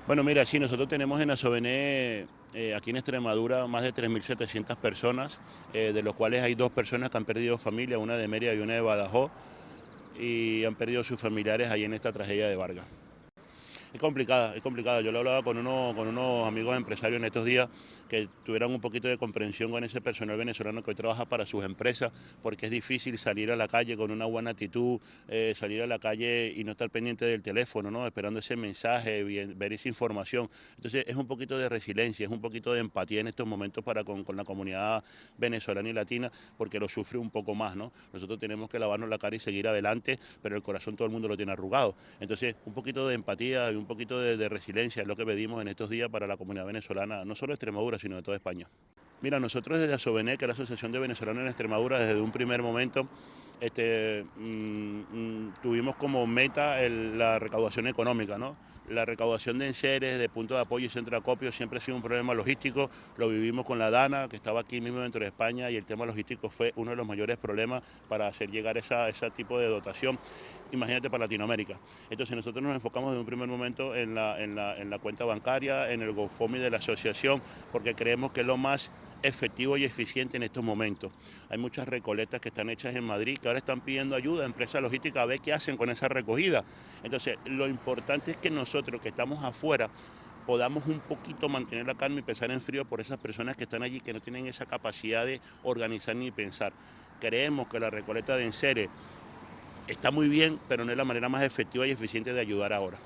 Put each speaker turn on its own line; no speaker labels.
Bueno, mira, sí, nosotros tenemos en Asobené, aquí en Extremadura, más de 3.700 personas, de los cuales hay dos personas que han perdido familia, una de Mérida y una de Badajoz, y han perdido sus familiares ahí en esta tragedia de Vargas. Es complicada, es complicada. Yo lo hablaba con unos amigos empresarios en estos días que tuvieran un poquito de comprensión con ese personal venezolano que hoy trabaja para sus empresas, porque es difícil salir a la calle con una buena actitud, salir a la calle y no estar pendiente del teléfono, ¿no? Esperando ese mensaje, ver esa información. Entonces es un poquito de resiliencia, es un poquito de empatía en estos momentos para con la comunidad venezolana y latina, porque lo sufre un poco más, ¿no? Nosotros tenemos que lavarnos la cara y seguir adelante, pero el corazón todo el mundo lo tiene arrugado. Entonces, un poquito de empatía y un poquito de resiliencia es lo que pedimos en estos días para la comunidad venezolana, no solo de Extremadura, sino de toda España. Mira, nosotros desde Asobené, que es la Asociación de Venezolanos en Extremadura, desde un primer momento tuvimos como meta la recaudación económica, ¿no? La recaudación de enseres, de puntos de apoyo y centro de acopio siempre ha sido un problema logístico, lo vivimos con la DANA, que estaba aquí mismo dentro de España, y el tema logístico fue uno de los mayores problemas para hacer llegar ese tipo de dotación, imagínate para Latinoamérica. Entonces nosotros nos enfocamos desde un primer momento en la cuenta bancaria, en el GoFundMe de la asociación, porque creemos que es lo más efectivo y eficiente en estos momentos. Hay muchas recolectas que están hechas en Madrid que ahora están pidiendo ayuda a empresas logísticas a ver qué hacen con esa recogida. Entonces, lo importante es que nosotros que estamos afuera podamos un poquito mantener la calma y pensar en frío por esas personas que están allí que no tienen esa capacidad de organizar ni pensar. Creemos que la recolecta de enseres está muy bien, pero no es la manera más efectiva y eficiente de ayudar ahora.